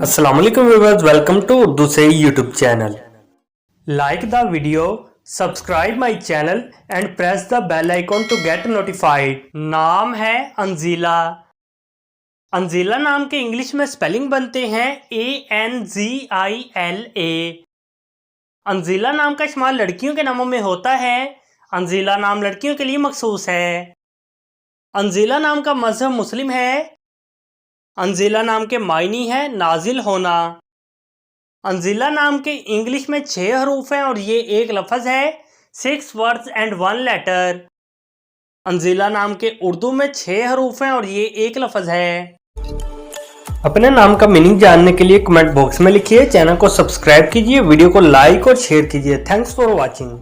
अस्सलाम वालेकुम viewers, welcome to Urdu से YouTube channel. Like the video, subscribe my channel and press the bell icon to get notified. नाम है Angela. Angela नाम के इंग्लिश में स्पेलिंग बनते हैं ANZILA। अंजीला नाम का इस्तेमाल लड़कियों के नामों में होता है। अंजीला नाम लड़कियों के लिए मखसूस है। अंजीला नाम का मजहब मुस्लिम है। अंजीला नाम के मायनी है नाजिल होना। अंजीला नाम के इंग्लिश में 6 हरूफ हैं और ये एक लफ्ज़ है, 6 वर्ड्स एंड 1 लेटर। अंजीला नाम के उर्दू में 6 हरूफ हैं और ये एक लफ्ज़ है। अपने नाम का मीनिंग जानने के लिए कमेंट बॉक्स में लिखिए। चैनल को सब्सक्राइब कीजिए, वीडियो को लाइक और शेयर कीजिए। Thanks for watching.